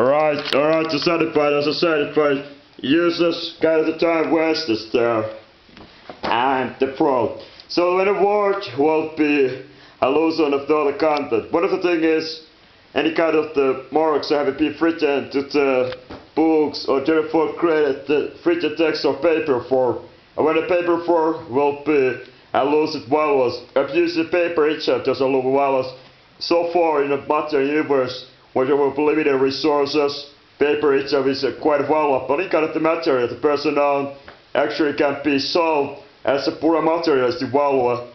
Alright, to certified as a certified users, kind of the time wasted there. And the pro. So when a word will be a illusion of the other content. One of the thing is any kind of the marks have been written to the books or therefore created the written text or paper form. And when the paper form will be illusive vowels. I've used the paper itself as a little vowels. So far in the material universe, where there will be limited resources, paper itself is quite valuable. Any kind of the material the person actually can be sold as a pure material as the value,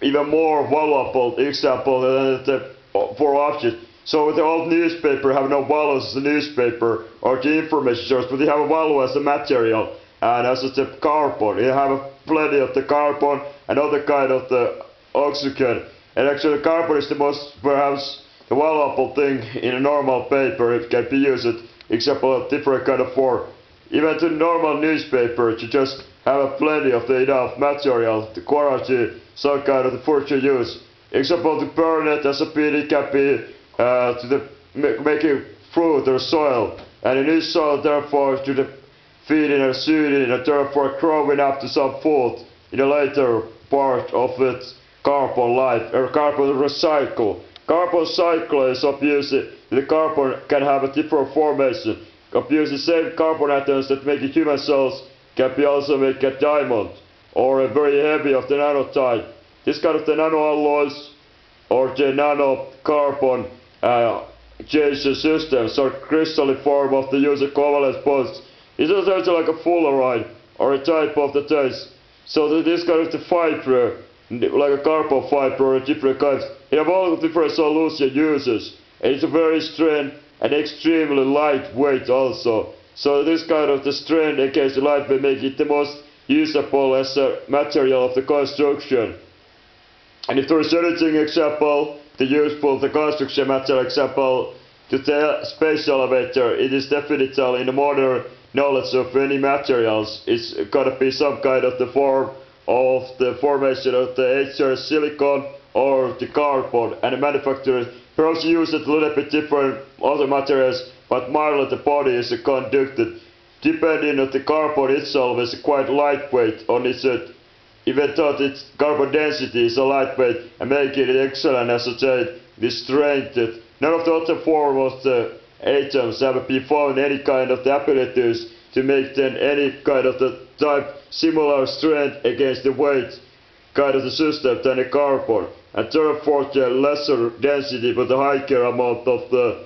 even more valuable example than the for object. So the old newspaper have no value as a newspaper or the information source, but they have a value as a material and as the carbon. You have plenty of the carbon and other kind of the oxygen. And actually the carbon is the most perhaps the valuable thing in a normal paper. It can be used except for different kind of form. Even to normal newspaper you just have plenty of the enough material to guarantee some kind of the future use. Example to burn it as a pit, it can be to the making fruit or soil, and in this soil therefore to the feeding or seeding and therefore growing up to some food in the later part of its carbon life or carbon recycle. Carbon cycle is obviously the carbon can have a different formation. Obviously the same carbon atoms that make human cells can be also make a diamond or a very heavy of the nanotype. This kind of the nanoalloys or the nanocarbon J-cell systems or crystalline form of the user covalent bonds. It's also like a fullerene or a type of the taste. So that this kind of the fiber, like a carbon fiber or different kinds, it have all different solution uses. And it's a very strength and extremely lightweight also. So this kind of the strength against the light will make it the most usable as a material of the construction. And if there is anything example, the useful the construction material example to the space elevator, it is definitely in the modern knowledge of any materials. It's gotta be some kind of the form of the formation of the HR silicon or the carbon, and the manufacturers perhaps use it a little bit different other materials, but mildly the body is conducted. Depending on the carbon itself is quite lightweight on its even though its carbon density is a lightweight and making it excellent as I said, the strength that none of the other form of the atoms have been found any kind of the abilities to make then any kind of the type similar strength against the weight kind of the system than a carbon, and therefore the lesser density but the higher amount of the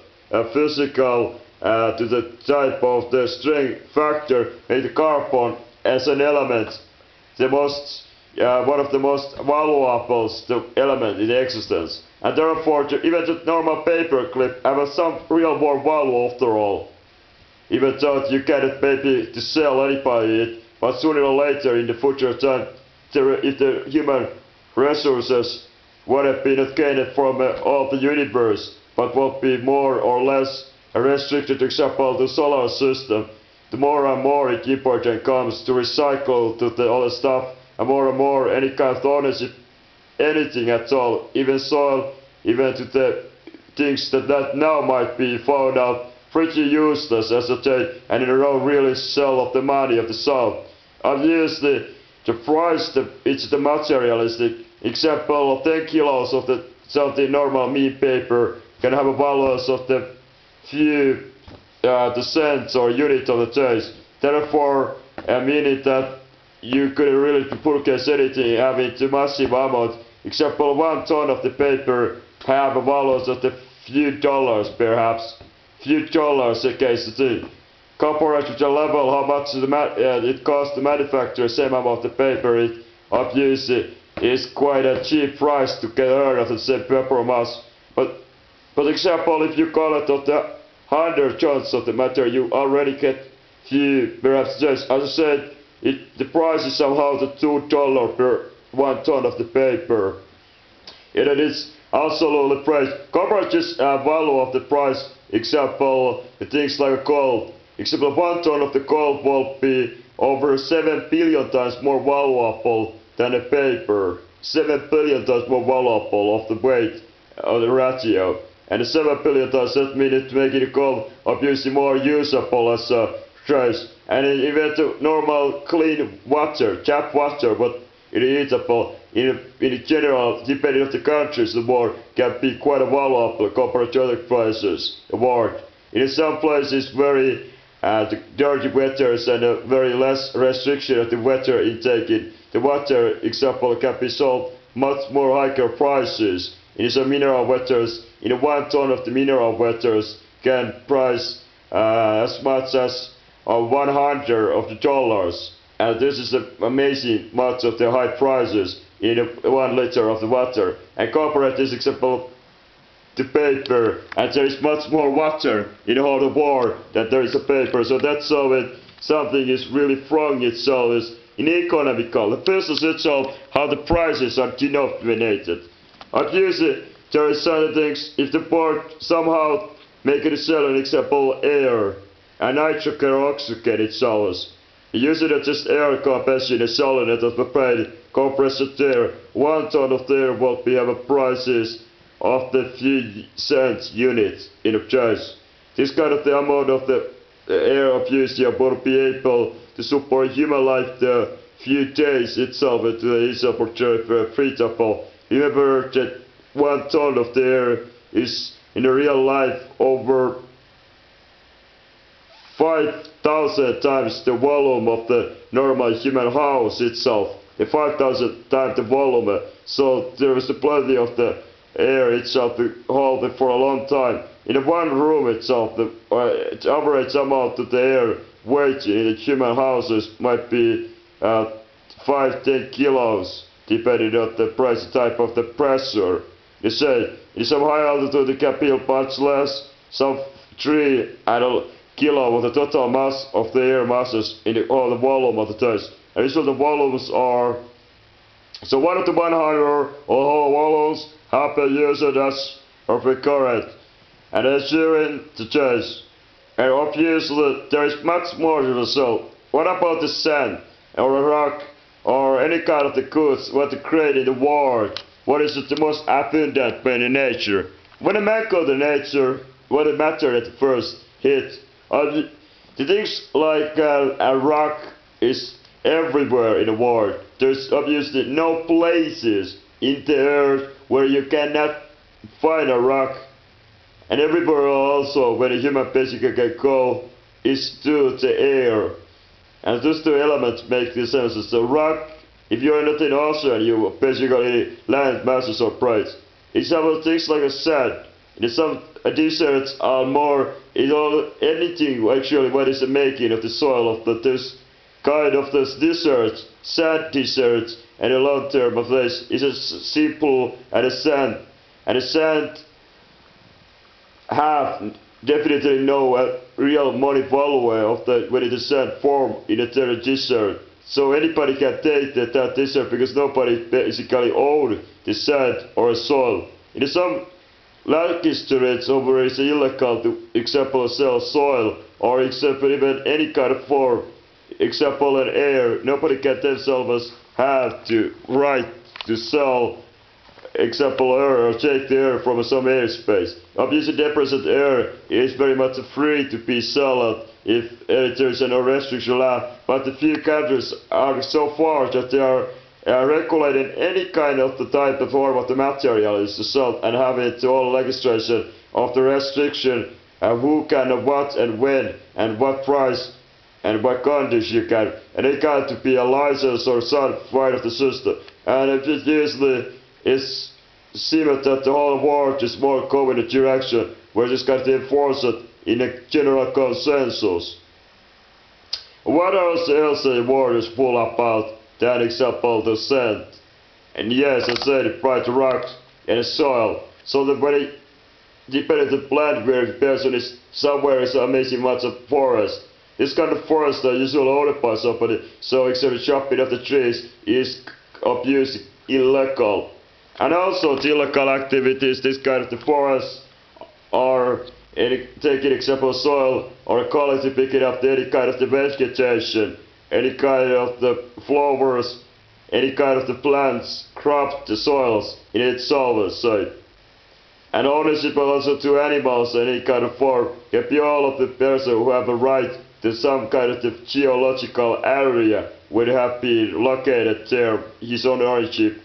physical to the type of the strength factor make the carbon as an element the most one of the most valuable element in existence, and therefore even the normal paper clip have some real world value after all, even though you cannot maybe to sell anybody it, but sooner or later in the future time if the human resources would have been gained from all the universe but will be more or less restricted example to solar system, the more and more it important comes to recycle to the other stuff, and more any kind of ownership, anything at all, even soil, even to the things that now might be found out pretty useless as a take, and in a row really sell of the money of the soil. Obviously the price, it's the materialistic example of 10 kilos of the something normal meat paper can have a value of the few the cents or unit of the taste. Therefore, meaning that you couldn't really purchase anything having too massive amount. Example, 1 ton of the paper have a value of the few dollars perhaps, few dollars against the thing. Compared to the level how much it costs to manufacture the same amount of paper, it obviously is quite a cheap price to get rid of the same paper mass. But example, if you call it of the 100 tons of the material, you already get few, perhaps just as I said, the price is somehow the $2 per 1 ton of the paper. And it is absolutely priced. Compared to this value of the price, example, the things like gold. Example, 1 ton of the gold will be over 7 billion times more valuable than a paper. 7 billion times more valuable of the weight of the ratio. and 7 billion times that means to make it called obviously more usable as a trace. And even to normal clean water, tap water, but it is eatable in general, depending on the countries, the word can be quite valuable compared to other places. The word in some places very dirty waters and very less restriction of the water intake. The water example can be sold much more higher prices. In some mineral waters, in 1 ton of the mineral waters can price as much as $100 of the dollars. And this is amazing much of the high prices in 1 liter of the water. And compare this example to paper, and there is much more water in the whole world than there is a paper. So that's how something is really wrong itself is in economical. The business itself, how the prices are denominated. Obviously, there is certain things, if the board somehow make it sell an example air, and nitrogen or oxygen itself. Usually just air combustion is solid of the paid compressed air. 1 ton of air will be have a prices of the few cents units in a price. This kind of the amount of the air obviously will be able to support human life the few days itself it is opportunity for treatable. Remember that 1 ton of the air is in a real life over 5,000 times the volume of the normal human house itself. The 5,000 times the volume. So there is plenty of the air itself to hold it for a long time. In 1 room itself, the average amount of the air weight in the human houses might be 5-10 kilos, depending on the price type of the pressure. You say in some high altitude it can be much less, some 3 kilo of the total mass of the air masses in all the volume of the test. And so the volumes are, so 1 to 100 or whole volumes have been used as of the current. And as during the test. And obviously there is much more to the result. What about the sand or a rock or any kind of the goods what to create in the world? What is the most abundant in nature? When a man goes to nature, what it matter at the first hit? The things like a rock is everywhere in the world. There's obviously no places in the earth where you cannot find a rock. And everywhere also where the human basically can go is through the air. And those 2 elements make the sense. So rock, if you're not in the ocean, you basically land masses or price. It's some things like a sand. In some deserts are more, anything actually what is the making of the soil of this kind of this deserts, sand deserts, and a long term of this is a simple and a sand. And the sand have definitely no real money value of the when it is sand form in a desert. So anybody can take that desert because nobody basically owns the sand or soil. In some land districts over is illegal to example sell soil or example even any kind of form. Example in air, nobody can themselves have to right to sell example air or take the air from some airspace. Obviously depressed air is very much free to be sold if there is no restriction law, but the few countries are so far that they are regulating any kind of the type of form of the material is sold and have it all legislation of the restriction of who can what and when and what price and what conditions you can, and it got to be a license or some part of the system. And it usually is seen that the whole world is more going in a direction where it's got to enforce it in a general consensus. What else the world is full about than example the sand? And yes, I said it by the rocks and the soil. So that when it depending on the plant where the person is somewhere is amazing much of forest. This kind of forest are usually owned by somebody, so except chopping of the trees is obviously illegal. And also the illegal activities, this kind of the forests are taking example soil or quality picking up any kind of the vegetation, any kind of the flowers, any kind of the plants, crop the soils in itself. So And ownership also to animals, any kind of form, can be all of the person who have a right to some kind of geological area would have been located there, his own ownership.